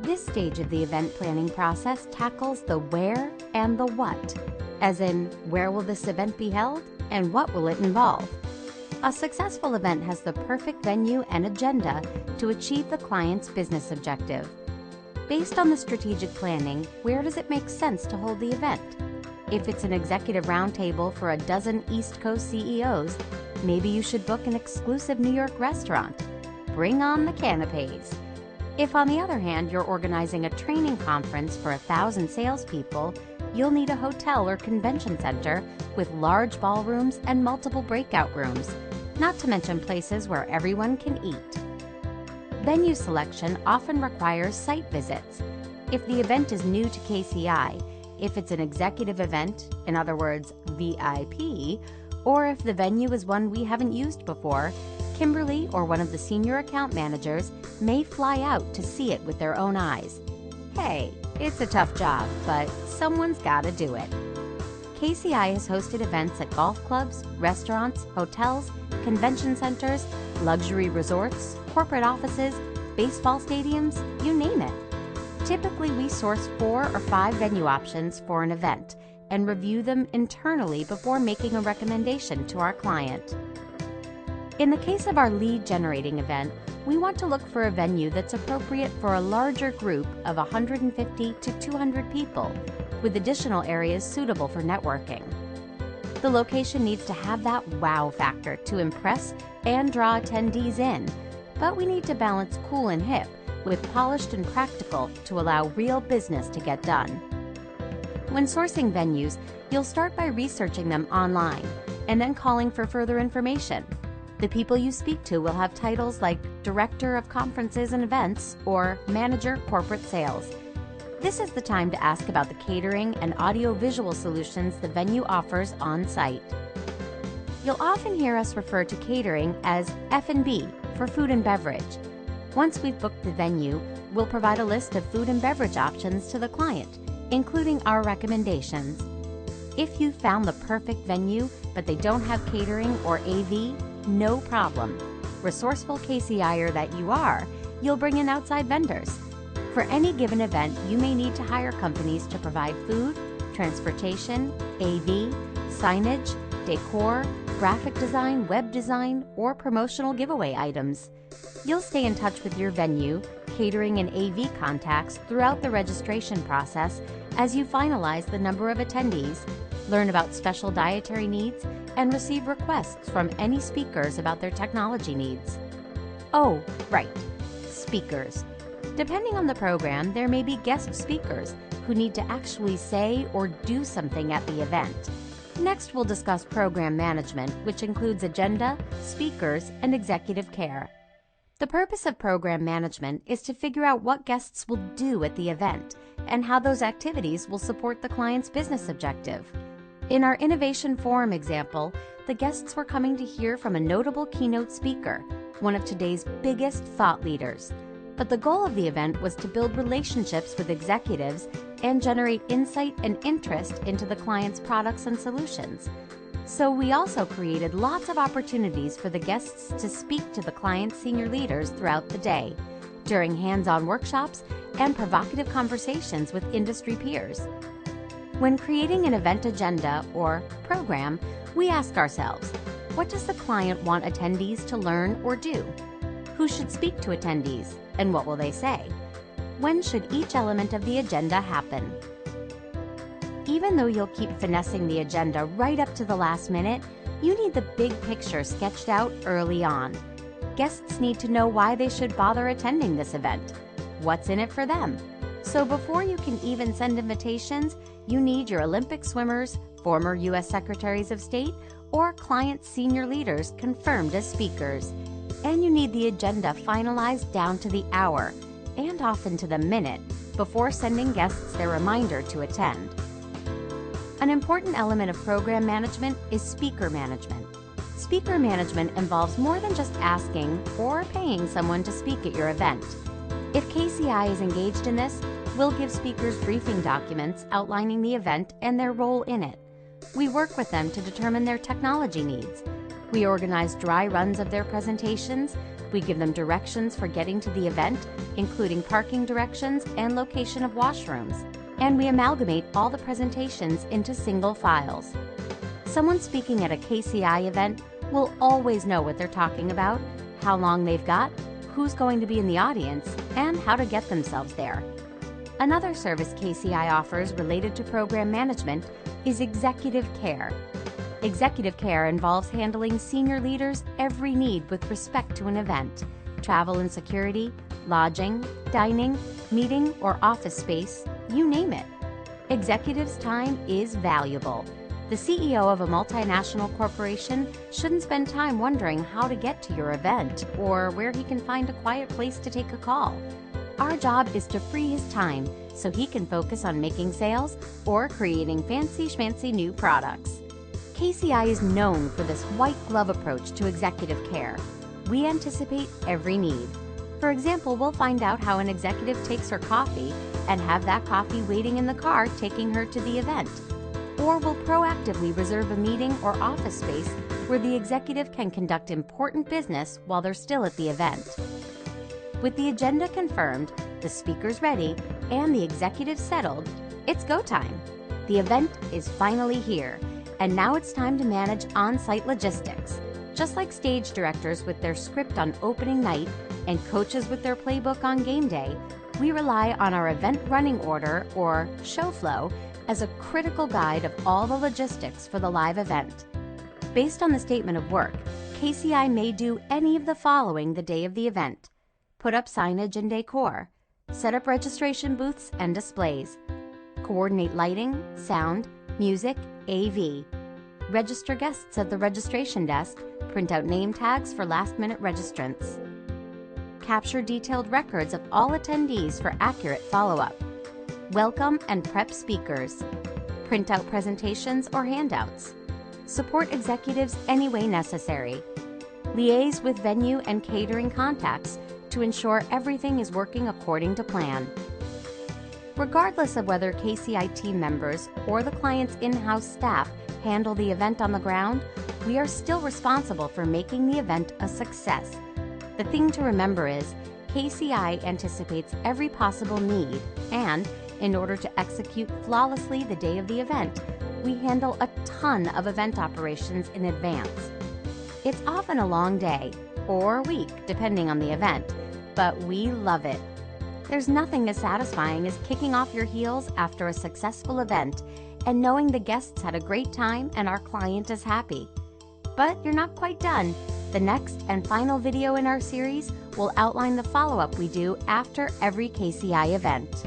This stage of the event planning process tackles the where and the what, as in where will this event be held and what will it involve. A successful event has the perfect venue and agenda to achieve the client's business objective. Based on the strategic planning, where does it make sense to hold the event? If it's an executive roundtable for a dozen East Coast CEOs, maybe you should book an exclusive New York restaurant. Bring on the canapes. If, on the other hand, you're organizing a training conference for 1,000 salespeople, you'll need a hotel or convention center with large ballrooms and multiple breakout rooms, not to mention places where everyone can eat. Venue selection often requires site visits. If the event is new to KCI, if it's an executive event, in other words, VIP, or if the venue is one we haven't used before, Kimberly or one of the senior account managers may fly out to see it with their own eyes. Hey, it's a tough job, but someone's gotta do it. KCI has hosted events at golf clubs, restaurants, hotels, convention centers, luxury resorts, corporate offices, baseball stadiums, you name it. Typically, we source 4 or 5 venue options for an event and review them internally before making a recommendation to our client. In the case of our lead generating event, we want to look for a venue that's appropriate for a larger group of 150 to 200 people, with additional areas suitable for networking. The location needs to have that wow factor to impress and draw attendees in, but we need to balance cool and hip with polished and practical to allow real business to get done. When sourcing venues, you'll start by researching them online and then calling for further information. The people you speak to will have titles like Director of Conferences and Events or Manager Corporate Sales. This is the time to ask about the catering and audio-visual solutions the venue offers on-site. You'll often hear us refer to catering as F&B for food and beverage. Once we've booked the venue, we'll provide a list of food and beverage options to the client, including our recommendations. If you've found the perfect venue, but they don't have catering or AV, no problem. Resourceful KCIer that you are, you'll bring in outside vendors. For any given event, you may need to hire companies to provide food, transportation, AV, signage, decor, graphic design, web design, or promotional giveaway items. You'll stay in touch with your venue, catering, and AV contacts throughout the registration process as you finalize the number of attendees, learn about special dietary needs, and receive requests from any speakers about their technology needs. Oh, right, speakers. Depending on the program, there may be guest speakers who need to actually say or do something at the event. Next, we'll discuss program management, which includes agenda, speakers, and executive care. The purpose of program management is to figure out what guests will do at the event and how those activities will support the client's business objective. In our Innovation Forum example, the guests were coming to hear from a notable keynote speaker, one of today's biggest thought leaders. But the goal of the event was to build relationships with executives and generate insight and interest into the client's products and solutions. So we also created lots of opportunities for the guests to speak to the client's senior leaders throughout the day, during hands-on workshops and provocative conversations with industry peers. When creating an event agenda or program, we ask ourselves, what does the client want attendees to learn or do? Who should speak to attendees, and what will they say? When should each element of the agenda happen? Even though you'll keep finessing the agenda right up to the last minute, you need the big picture sketched out early on. Guests need to know why they should bother attending this event. What's in it for them? So before you can even send invitations, you need your Olympic swimmers, former U.S. Secretaries of State, or client senior leaders confirmed as speakers. And you need the agenda finalized down to the hour, and often to the minute, before sending guests their reminder to attend. An important element of program management is speaker management. Speaker management involves more than just asking or paying someone to speak at your event. If KCI is engaged in this, we'll give speakers briefing documents outlining the event and their role in it. We work with them to determine their technology needs. We organize dry runs of their presentations, We give them directions for getting to the event, including parking directions and location of washrooms. And we amalgamate all the presentations into single files. Someone speaking at a KCI event will always know what they're talking about, how long they've got, who's going to be in the audience, and how to get themselves there. Another service KCI offers related to program management is executive care. Executive care involves handling senior leaders' every need with respect to an event: travel and security, lodging, dining, meeting or office space, you name it. Executives' time is valuable. The CEO of a multinational corporation shouldn't spend time wondering how to get to your event or where he can find a quiet place to take a call. Our job is to free his time so he can focus on making sales or creating fancy schmancy new products. KCI is known for this white glove approach to executive care. We anticipate every need. For example, we'll find out how an executive takes her coffee and have that coffee waiting in the car taking her to the event. Or we'll proactively reserve a meeting or office space where the executive can conduct important business while they're still at the event. With the agenda confirmed, the speakers ready, and the executive settled, it's go time. The event is finally here, and now it's time to manage on-site logistics. Just like stage directors with their script on opening night and coaches with their playbook on game day, we rely on our event running order, or show flow, as a critical guide of all the logistics for the live event. Based on the statement of work, KCI may do any of the following the day of the event: put up signage and decor, set up registration booths and displays, coordinate lighting, sound, music, AV, register guests at the registration desk, print out name tags for last-minute registrants, capture detailed records of all attendees for accurate follow-up, welcome and prep speakers, print out presentations or handouts, support executives any way necessary, liaise with venue and catering contacts to ensure everything is working according to plan. Regardless of whether KCI team members or the client's in-house staff handle the event on the ground, we are still responsible for making the event a success. The thing to remember is, KCI anticipates every possible need, and in order to execute flawlessly the day of the event, we handle a ton of event operations in advance. It's often a long day, or week, depending on the event, but we love it. There's nothing as satisfying as kicking off your heels after a successful event and knowing the guests had a great time and our client is happy. But you're not quite done. The next and final video in our series will outline the follow-up we do after every KCI event.